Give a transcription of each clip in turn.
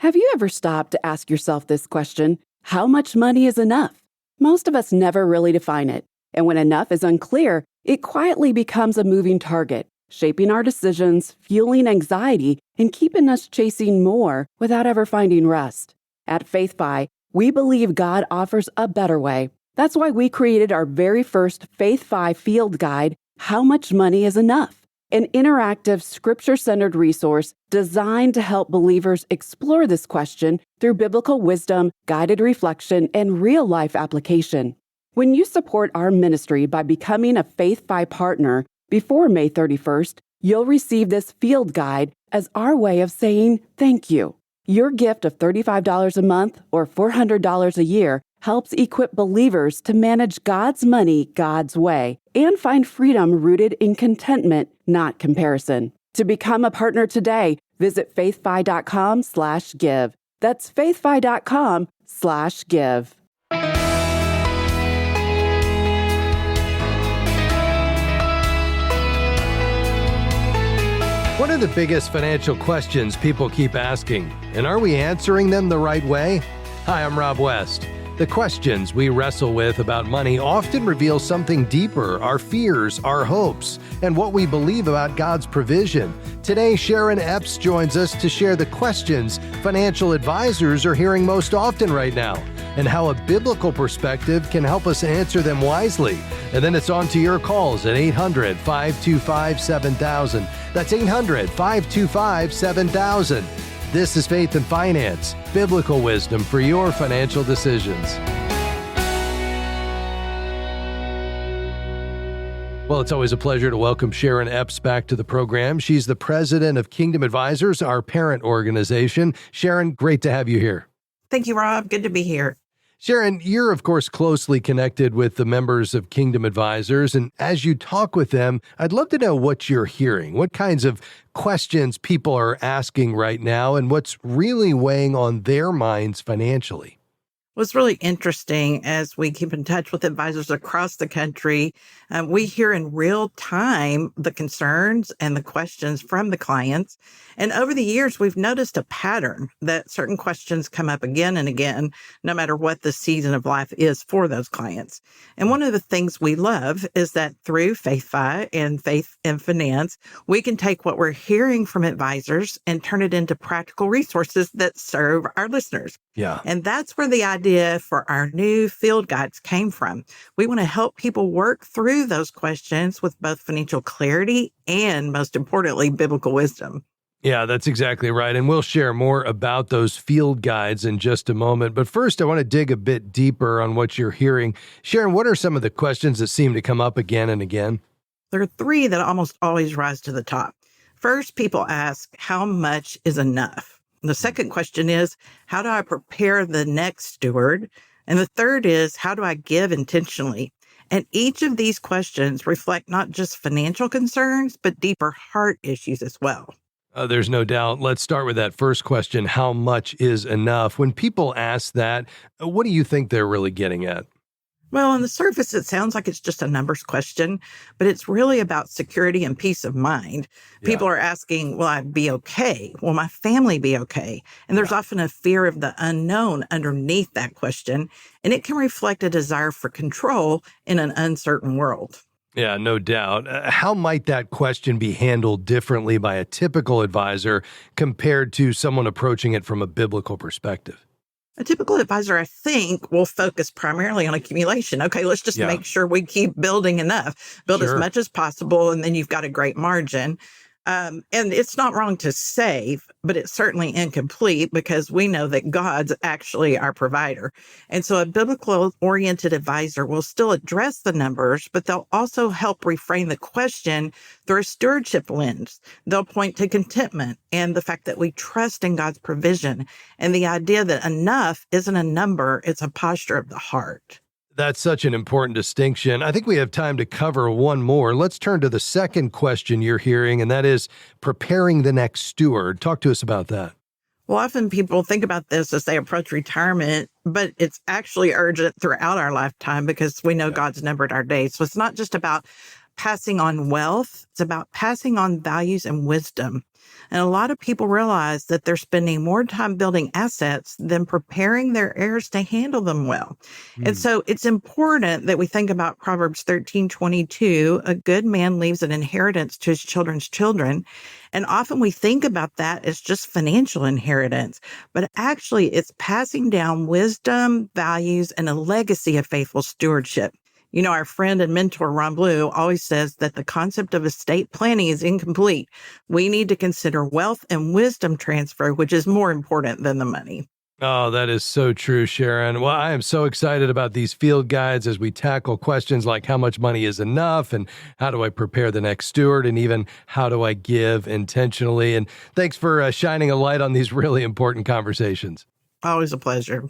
Have you ever stopped to ask yourself this question? How much money is enough? Most of us never really define it. And when enough is unclear, it quietly becomes a moving target, shaping our decisions, fueling anxiety, and keeping us chasing more without ever finding rest. At FaithFi, we believe God offers a better way. That's why we created our very first FaithFi field guide, How Much Money is Enough? An interactive, scripture-centered resource designed to help believers explore this question through biblical wisdom, guided reflection, and real-life application. When you support our ministry by becoming a FaithFi partner before May 31st, you'll receive this field guide as our way of saying thank you. Your gift of $35 a month or $400 a year helps equip believers to manage God's money God's way and find freedom rooted in contentment, not comparison. To become a partner today, visit faithfi.com/give. That's faithfi.com/give. What are the biggest financial questions people keep asking? And are we answering them the right way? Hi, I'm Rob West. The questions we wrestle with about money often reveal something deeper, our fears, our hopes, and what we believe about God's provision. Today, Sharon Epps joins us to share the questions financial advisors are hearing most often right now, and how a biblical perspective can help us answer them wisely. And then it's on to your calls at 800-525-7000. That's 800-525-7000. This is Faith and Finance, biblical wisdom for your financial decisions. Well, it's always a pleasure to welcome Sharon Epps back to the program. She's the president of Kingdom Advisors, our parent organization. Sharon, great to have you here. Thank you, Rob. Good to be here. Sharon, you're, of course, closely connected with the members of Kingdom Advisors, and as you talk with them, I'd love to know what you're hearing, what kinds of questions people are asking right now, and what's really weighing on their minds financially. What's really interesting as we keep in touch with advisors across the country, we hear in real time the concerns and the questions from the clients. And over the years, we've noticed a pattern that certain questions come up again and again, no matter what the season of life is for those clients. And one of the things we love is that through FaithFi and Faith and Finance, we can take what we're hearing from advisors and turn it into practical resources that serve our listeners. Yeah. And that's where the idea for our new field guides came from. We want to help people work through those questions with both financial clarity and, most importantly, biblical wisdom. Yeah, that's exactly right. And we'll share more about those field guides in just a moment. But first, I want to dig a bit deeper on what you're hearing. Sharon, what are some of the questions that seem to come up again and again? There are three that almost always rise to the top. First, people ask, how much is enough? The second question is, how do I prepare the next steward? And the third is, how do I give intentionally? And each of these questions reflect not just financial concerns, but deeper heart issues as well. There's no doubt. Let's start with that first question. How much is enough? When people ask that, what do you think they're really getting at? Well, on the surface, it sounds like it's just a numbers question, but it's really about security and peace of mind. People are asking, will I be okay? Will my family be okay? And there's often a fear of the unknown underneath that question, and it can reflect a desire for control in an uncertain world. Yeah, no doubt. How might that question be handled differently by a typical advisor compared to someone approaching it from a biblical perspective? A typical advisor, I think, will focus primarily on accumulation. Okay, let's just make sure we keep building enough, build as much as possible, and then you've got a great margin. And it's not wrong to save, but it's certainly incomplete because we know that God's actually our provider. And so a biblical-oriented advisor will still address the numbers, but they'll also help reframe the question through a stewardship lens. They'll point to contentment and the fact that we trust in God's provision and the idea that enough isn't a number, it's a posture of the heart. That's such an important distinction. I think we have time to cover one more. Let's turn to the second question you're hearing, and that is preparing the next steward. Talk to us about that. Well, often people think about this as they approach retirement, but it's actually urgent throughout our lifetime because we know God's numbered our days. So it's not just about passing on wealth. It's about passing on values and wisdom. And a lot of people realize that they're spending more time building assets than preparing their heirs to handle them well. And so it's important that we think about Proverbs 13:22. A good man leaves an inheritance to his children's children. And often we think about that as just financial inheritance, but actually it's passing down wisdom, values, and a legacy of faithful stewardship. You know, our friend and mentor, Ron Blue, always says that the concept of estate planning is incomplete. We need to consider wealth and wisdom transfer, which is more important than the money. Oh, that is so true, Sharon. Well, I am so excited about these field guides as we tackle questions like how much money is enough and how do I prepare the next steward and even how do I give intentionally. And thanks for shining a light on these really important conversations. Always a pleasure.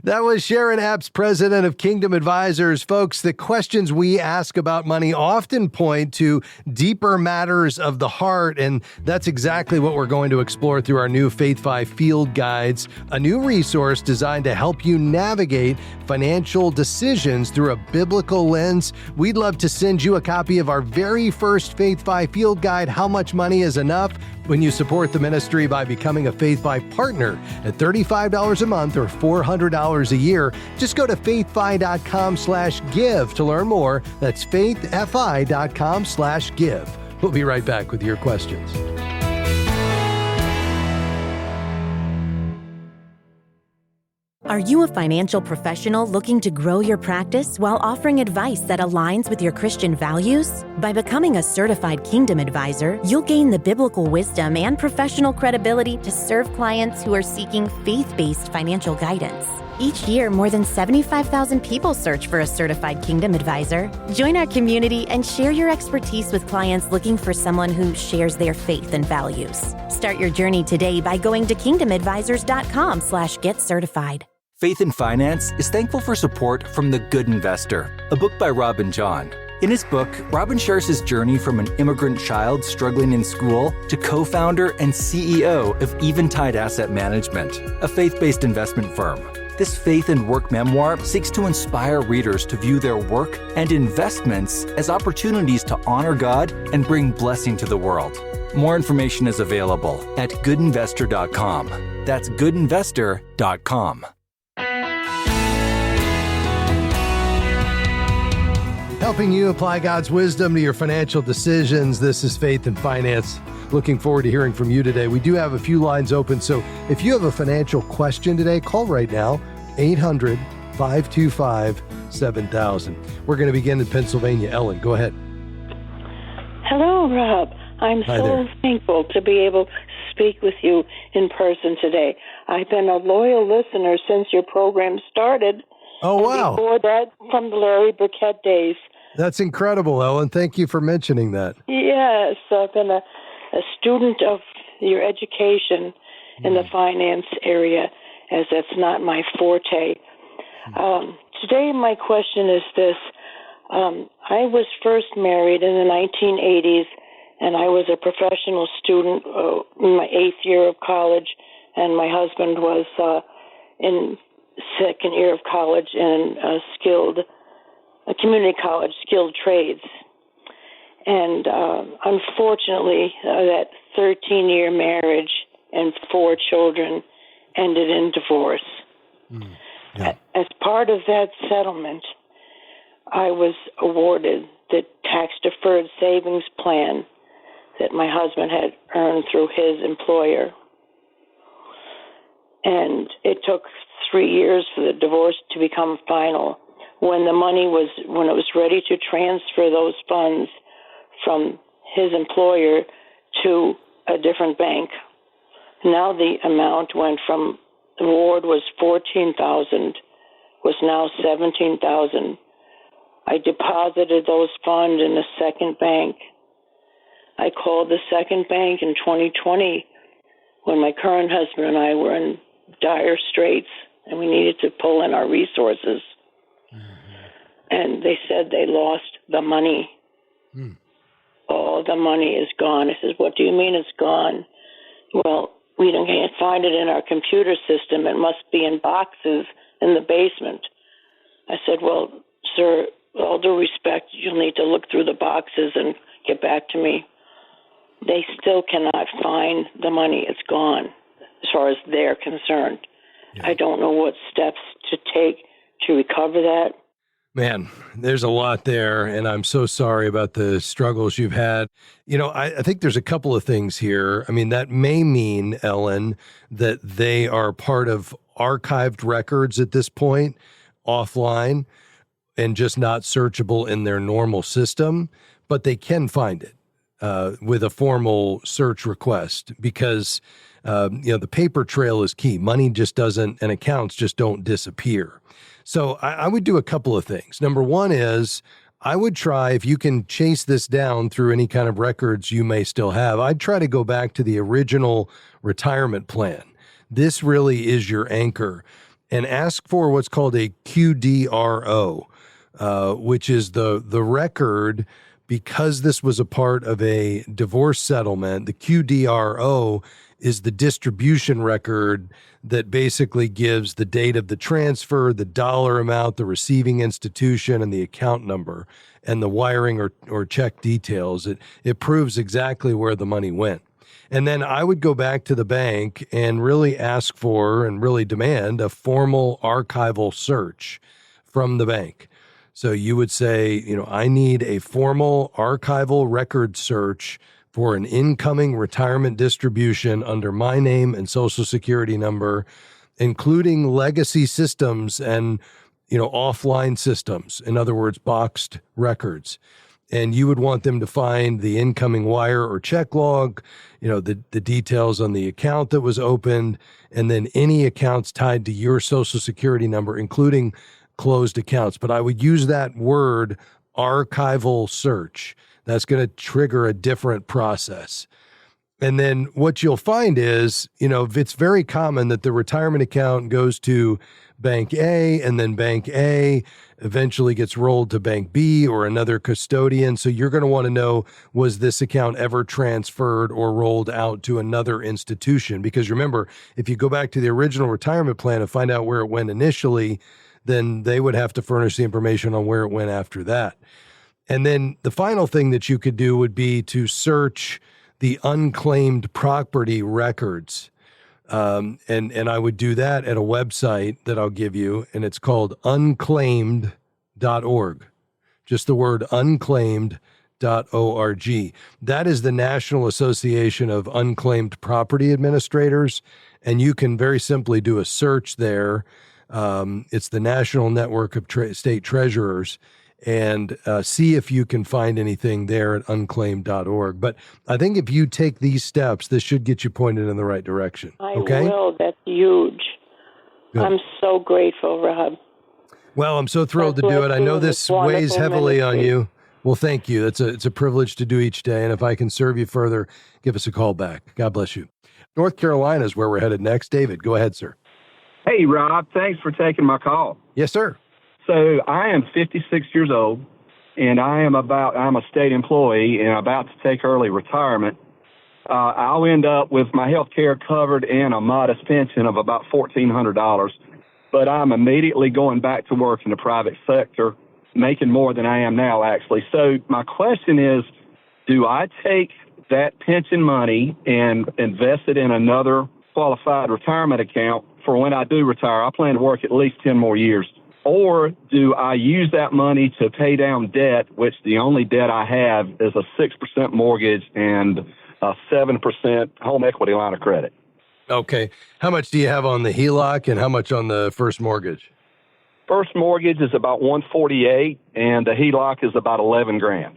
That was Sharon Epps, president of Kingdom Advisors. Folks, the questions we ask about money often point to deeper matters of the heart, and that's exactly what we're going to explore through our new Faith 5 Field Guides, a new resource designed to help you navigate financial decisions through a biblical lens. We'd love to send you a copy of our very first Faith 5 Field Guide, How Much Money is Enough, when you support the ministry by becoming a Faith 5 partner at $35 a month or $400 a year. Just go to faithfi.com/give to learn more. That's faithfi.com/give. We'll be right back with your questions. Are you a financial professional looking to grow your practice while offering advice that aligns with your Christian values? By becoming a certified Kingdom Advisor, you'll gain the biblical wisdom and professional credibility to serve clients who are seeking faith-based financial guidance. Each year, more than 75,000 people search for a certified Kingdom Advisor. Join our community and share your expertise with clients looking for someone who shares their faith and values. Start your journey today by going to kingdomadvisors.com/get-certified. Faith in Finance is thankful for support from The Good Investor, a book by Robin John. In his book, Robin shares his journey from an immigrant child struggling in school to co-founder and CEO of Eventide Asset Management, a faith-based investment firm. This faith and work memoir seeks to inspire readers to view their work and investments as opportunities to honor God and bring blessing to the world. More information is available at goodinvestor.com. That's goodinvestor.com. Helping you apply God's wisdom to your financial decisions. This is Faith and Finance. Looking forward to hearing from you today. We do have a few lines open, so if you have a financial question today, call right now, 800-525-7000. We're going to begin in Pennsylvania. Ellen, go ahead. Hello, Rob. I'm so thankful to be able to speak with you in person today. I've been a loyal listener since your program started. Oh, wow. Before that, from the Larry Burkett days. That's incredible, Ellen. Thank you for mentioning that. Yes, I've been a student of your education in the finance area, as that's not my forte. Today, my question is this. I was first married in the 1980s, and I was a professional student in my 8th year of college, and my husband was in second year of college in a community college, skilled trades. And unfortunately, that 13-year marriage and 4 children ended in divorce. As part of that settlement, I was awarded the tax-deferred savings plan that my husband had earned through his employer. And it took 3 years for the divorce to become final. When it was ready to transfer those funds from his employer to a different bank, now the amount went from, the award was $14,000, was now $17,000. I deposited those funds in a second bank. I called the second bank in 2020 when my current husband and I were in dire straits and we needed to pull in our resources. And they said they lost the money. All the money is gone. I said, what do you mean it's gone? Well, we can't find it in our computer system. It must be in boxes in the basement. I said, well, sir, with all due respect, you'll need to look through the boxes and get back to me. They still cannot find the money. It's gone, as far as they're concerned. Yeah. I don't know what steps to take to recover that. Man, there's a lot there, and I'm so sorry about the struggles you've had. I think there's a couple of things here. I mean, that may mean, Ellen, that they are part of archived records at this point, offline, and just not searchable in their normal system, but they can find it with a formal search request because, the paper trail is key. Money just doesn't, and accounts just don't disappear. So I would do a couple of things. Number one is I would try, if you can chase this down through any kind of records you may still have, I'd try to go back to the original retirement plan. This really is your anchor. And ask for what's called a QDRO, which is the record, because this was a part of a divorce settlement. The QDRO is the distribution record that basically gives the date of the transfer, the dollar amount, the receiving institution, and the account number, and the wiring or check details. It proves exactly where the money went. And then I would go back to the bank and really ask for and really demand a formal archival search from the bank. So you would say, I need a formal archival record search for an incoming retirement distribution under my name and social security number, including legacy systems and, offline systems. In other words, boxed records. And you would want them to find the incoming wire or check log, the details on the account that was opened, and then any accounts tied to your social security number, including closed accounts. But I would use that word archival search. That's going to trigger a different process. And then what you'll find is, it's very common that the retirement account goes to Bank A, and then Bank A eventually gets rolled to Bank B or another custodian. So you're going to want to know, was this account ever transferred or rolled out to another institution? Because remember, if you go back to the original retirement plan and find out where it went initially, then they would have to furnish the information on where it went after that. And then the final thing that you could do would be to search the unclaimed property records. And I would do that at a website that I'll give you, and it's called unclaimed.org. Just the word unclaimed.org. That is the National Association of Unclaimed Property Administrators, and you can very simply do a search there. It's the National Network of State Treasurers, and see if you can find anything there at unclaimed.org. But I think if you take these steps, this should get you pointed in the right direction. Okay? I will. That's huge. Good. I'm so grateful, Rob. Well, I'm so thrilled to do it. I know this weighs heavily on you. Well, thank you. It's a privilege to do each day. And if I can serve you further, give us a call back. God bless you. North Carolina is where we're headed next. David, go ahead, sir. Hey, Rob. Thanks for taking my call. Yes, sir. So I am 56 years old, and I'm a state employee and about to take early retirement. I'll end up with my health care covered and a modest pension of about $1,400, but I'm immediately going back to work in the private sector, making more than I am now, actually. So my question is, do I take that pension money and invest it in another qualified retirement account for when I do retire? I plan to work at least 10 more years. Or do I use that money to pay down debt, which the only debt I have is a 6% mortgage and a 7% home equity line of credit? Okay. How much do you have on the HELOC and how much on the first mortgage? First mortgage is about $148 and the HELOC is about $11,000.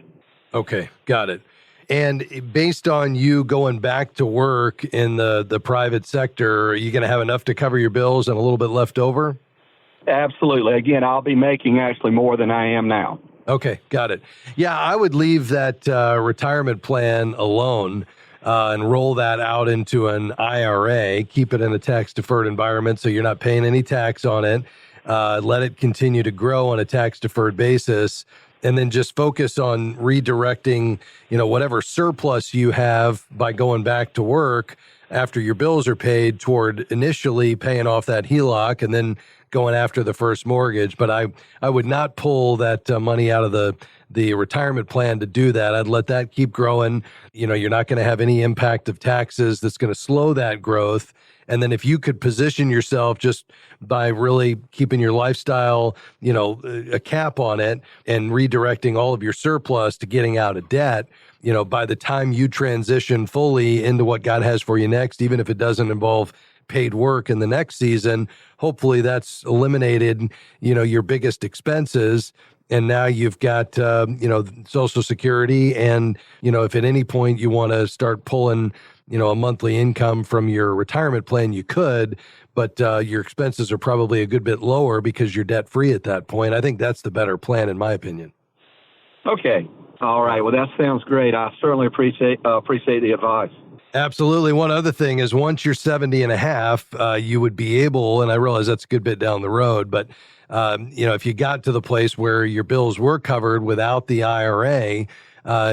Okay. Got it. And based on you going back to work in the private sector, are you going to have enough to cover your bills and a little bit left over? Absolutely. Again, I'll be making actually more than I am now. Okay, got it. Yeah, I would leave that retirement plan alone and roll that out into an IRA, keep it in a tax-deferred environment so you're not paying any tax on it, let it continue to grow on a tax-deferred basis, and then just focus on redirecting, whatever surplus you have by going back to work after your bills are paid toward initially paying off that HELOC and then going after the first mortgage. But I would not pull that money out of the retirement plan to do that. I'd let that keep growing. You're not going to have any impact of taxes that's going to slow that growth. And then if you could position yourself just by really keeping your lifestyle, a cap on it and redirecting all of your surplus to getting out of debt, by the time you transition fully into what God has for you next, even if it doesn't involve paid work in the next season, hopefully that's eliminated, your biggest expenses. And now you've got, Social Security. And, if at any point you want to start pulling, a monthly income from your retirement plan, you could, but your expenses are probably a good bit lower because you're debt free at that point. I think that's the better plan, in my opinion. Okay. All right. Well, that sounds great. I certainly appreciate the advice. Absolutely. One other thing is once you're 70 and a half, you would be able, and I realize that's a good bit down the road, but if you got to the place where your bills were covered without the IRA,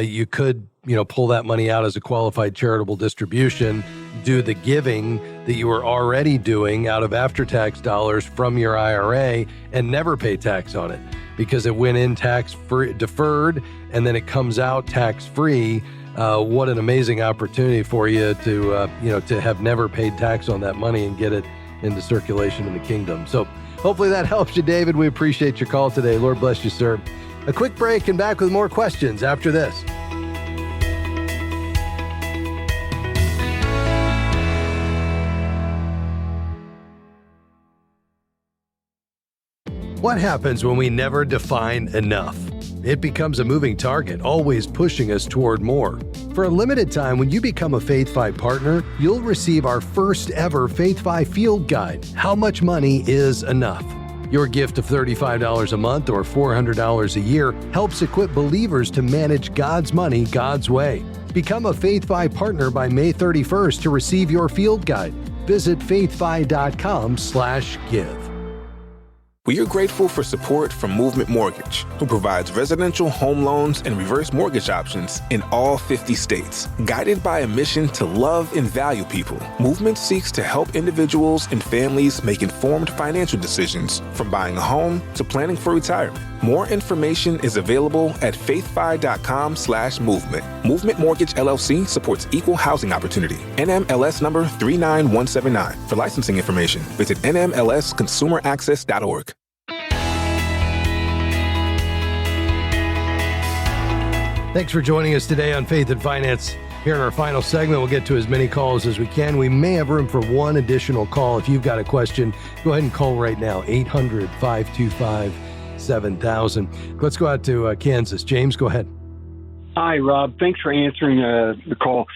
you could, pull that money out as a qualified charitable distribution, do the giving that you were already doing out of after-tax dollars from your IRA and never pay tax on it because it went in tax-free, deferred, and then it comes out tax-free. What an amazing opportunity for you to have never paid tax on that money and get it into circulation in the kingdom. So hopefully that helps you, David. We appreciate your call today. Lord bless you, sir. A quick break and back with more questions after this. What happens when we never define enough? It becomes a moving target, always pushing us toward more. For a limited time, when you become a Faith 5 partner, you'll receive our first ever Faith 5 field guide, How Much Money is Enough? Your gift of $35 a month or $400 a year helps equip believers to manage God's money God's way. Become a Faith 5 partner by May 31st to receive your field guide. Visit faith5.com/give. We are grateful for support from Movement Mortgage, who provides residential home loans and reverse mortgage options in all 50 states. Guided by a mission to love and value people, Movement seeks to help individuals and families make informed financial decisions, from buying a home to planning for retirement. More information is available at faithfi.com/movement. Movement Mortgage LLC supports equal housing opportunity. NMLS number 39179. For licensing information, visit nmlsconsumeraccess.org. Thanks for joining us today on Faith and Finance. Here in our final segment, we'll get to as many calls as we can. We may have room for one additional call. If you've got a question, go ahead and call right now, 800-525-7000. Let's go out to Kansas. James, go ahead. Hi, Rob. Thanks for answering the call.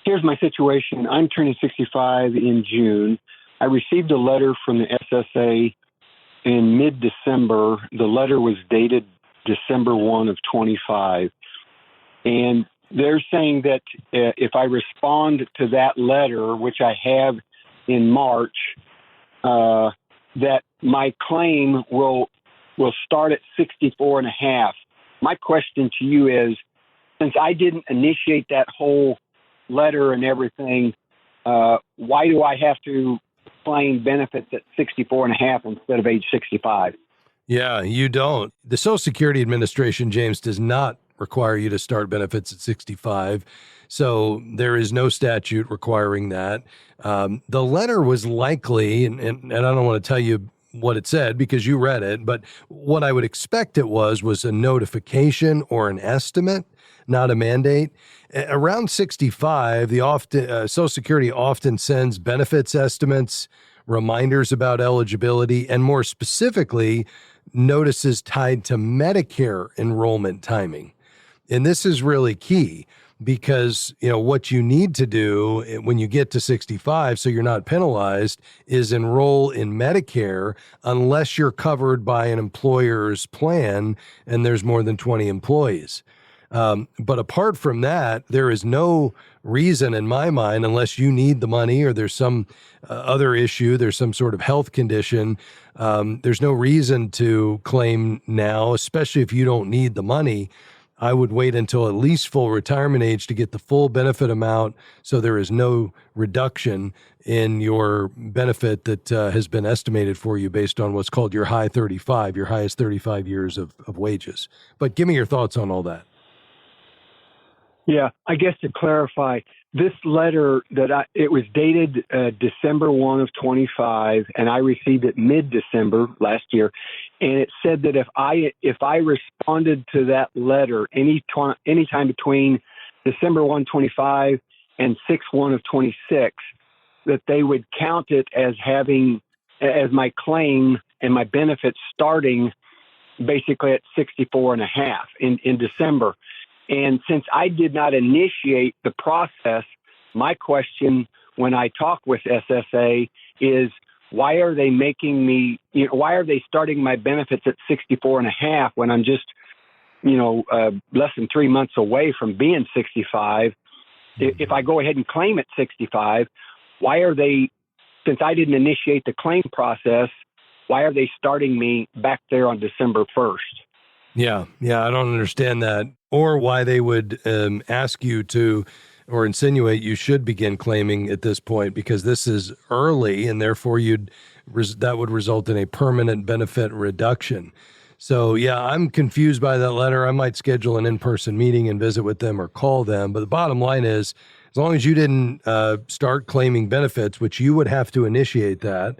Here's my situation. I'm turning 65 in June. I received a letter from the SSA in mid-December. The letter was dated December 1 of 25. And they're saying that if I respond to that letter, which I have in March, that my claim will start at 64 and a half. My question to you is, since I didn't initiate that whole letter and everything, why do I have to claim benefits at 64 and a half instead of age 65? Yeah, you don't. The Social Security Administration, James, does not require you to start benefits at 65. So there is no statute requiring that. The letter was likely, and I don't want to tell you what it said because you read it, but what I would expect it was a notification or an estimate, not a mandate. Around 65, Social Security often sends benefits estimates, reminders about eligibility, and more specifically, notices tied to Medicare enrollment timing. And this is really key because, what you need to do when you get to 65, so you're not penalized, is enroll in Medicare unless you're covered by an employer's plan and there's more than 20 employees. But apart from that, there is no reason in my mind, unless you need the money or there's some other issue, there's some sort of health condition, there's no reason to claim now, especially if you don't need the money. I would wait until at least full retirement age to get the full benefit amount, so there is no reduction in your benefit that has been estimated for you based on what's called your high 35, your highest 35 years of wages. But give me your thoughts on all that. Yeah, I guess to clarify, this letter it was dated December 1 of 25, and I received it mid-December last year, and it said that if I responded to that letter anytime between December 1, 25 and 6/1 of 26, that they would count it as my claim and my benefits starting basically at 64 and a half in December. And since I did not initiate the process, my question when I talk with SSA is, why are they why are they starting my benefits at 64 and a half when I'm just, less than 3 months away from being 65? If I go ahead and claim at 65, why are they, since I didn't initiate the claim process, why are they starting me back there on December 1st? Yeah, I don't understand that, or why they would ask you to, or insinuate you should begin claiming at this point, because this is early, and therefore that would result in a permanent benefit reduction. So yeah, I'm confused by that letter. I might schedule an in-person meeting and visit with them or call them. But the bottom line is, as long as you didn't start claiming benefits, which you would have to initiate that,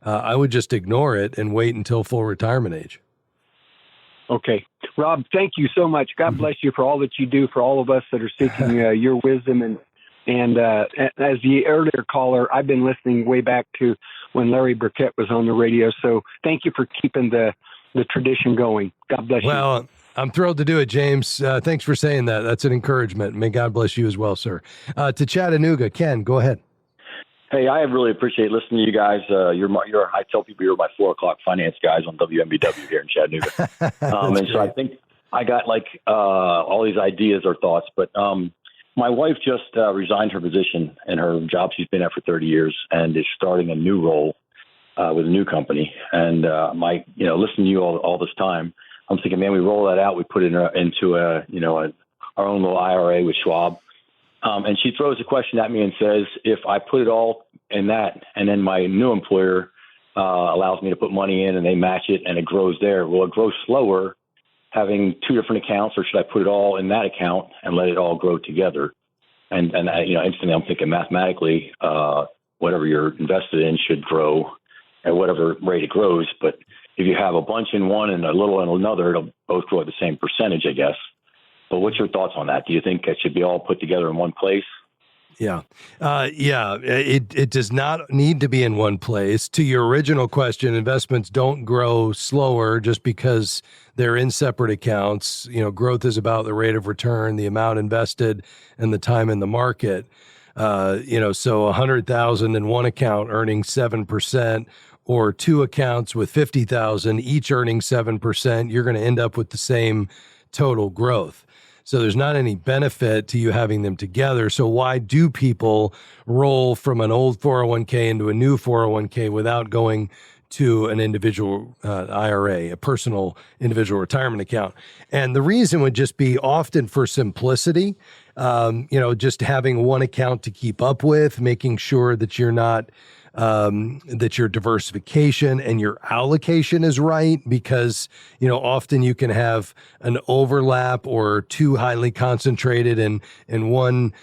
I would just ignore it and wait until full retirement age. Okay. Rob, thank you so much. God bless you for all that you do for all of us that are seeking your wisdom. And as the earlier caller, I've been listening way back to when Larry Burkett was on the radio. So thank you for keeping the tradition going. God bless you. Well, I'm thrilled to do it, James. Thanks for saying that. That's an encouragement. May God bless you as well, sir. To Chattanooga, Ken, go ahead. Hey, I really appreciate listening to you guys. I tell people you're my 4 o'clock finance guys on WMBW here in Chattanooga. And so I think I got all these ideas or thoughts, but my wife just resigned her position in her job she's been at for 30 years and is starting a new role with a new company. And listening to you all this time, I'm thinking, man, we roll that out. We put it into our own little IRA with Schwab. And she throws a question at me and says, if I put it all in that and then my new employer allows me to put money in and they match it and it grows there, will it grow slower having 2 different accounts, or should I put it all in that account and let it all grow together? And instantly I'm thinking mathematically, whatever you're invested in should grow at whatever rate it grows. But if you have a bunch in one and a little in another, it'll both grow at the same percentage, I guess. But what's your thoughts on that? Do you think it should be all put together in one place? Yeah. It does not need to be in one place. To your original question, investments don't grow slower just because they're in separate accounts. Growth is about the rate of return, the amount invested, and the time in the market. So 100,000 in one account earning 7%, or 2 accounts with 50,000 each earning 7%, you're going to end up with the same total growth. So there's not any benefit to you having them together. So why do people roll from an old 401k into a new 401k without going to an individual IRA, a personal individual retirement account? And the reason would just be often for simplicity, just having one account to keep up with, making sure that you're not that your diversification and your allocation is right, because, often you can have an overlap or too highly concentrated in one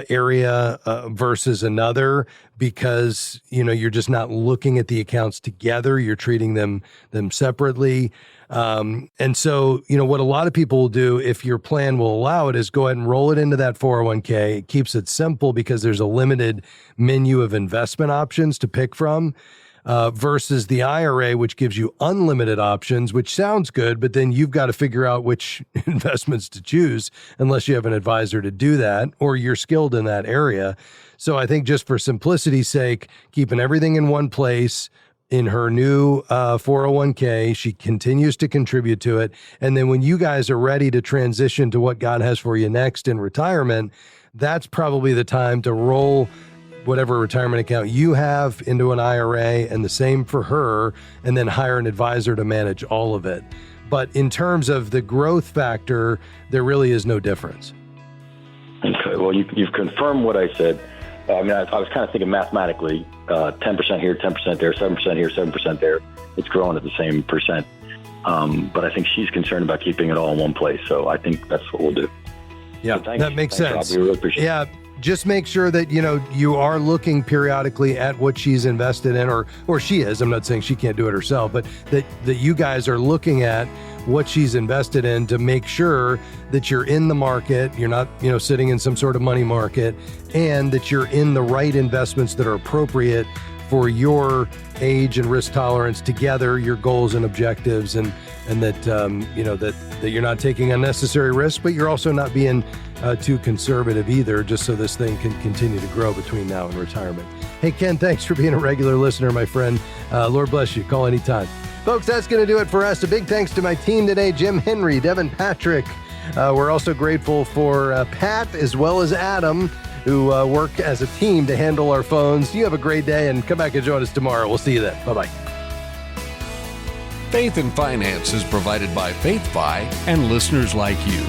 area versus another, because, you're just not looking at the accounts together. You're treating them separately. And so, what a lot of people will do, if your plan will allow it, is go ahead and roll it into that 401k. It keeps it simple because there's a limited menu of investment options to pick from, versus the IRA, which gives you unlimited options, which sounds good, but then you've got to figure out which investments to choose unless you have an advisor to do that or you're skilled in that area. So I think just for simplicity's sake, keeping everything in one place, in her new 401k. She continues to contribute to it. And then when you guys are ready to transition to what God has for you next in retirement, that's probably the time to roll whatever retirement account you have into an IRA, and the same for her, and then hire an advisor to manage all of it. But in terms of the growth factor, there really is no difference. Okay, well, you've confirmed what I said. I mean, I was kind of thinking mathematically, 10% here, 10% there, 7% here, 7% there. It's growing at the same percent. But I think she's concerned about keeping it all in one place. So I think that's what we'll do. Yeah, so that makes sense. Rob. We really appreciate it. Just make sure that, you are looking periodically at what she's invested in, or she is. I'm not saying she can't do it herself, but that you guys are looking at what she's invested in to make sure that you're in the market, you're not, sitting in some sort of money market, and that you're in the right investments that are appropriate for your age and risk tolerance together, your goals and objectives, and that, that you're not taking unnecessary risk, but you're also not being too conservative either, just so this thing can continue to grow between now and retirement. Hey, Ken, thanks for being a regular listener, my friend. Lord bless you. Call anytime. Folks, that's going to do it for us. A big thanks to my team today, Jim Henry, Devin Patrick. We're also grateful for Pat as well as Adam, who work as a team to handle our phones. You have a great day, and come back and join us tomorrow. We'll see you then. Bye-bye. Faith and Finance is provided by FaithFi and listeners like you.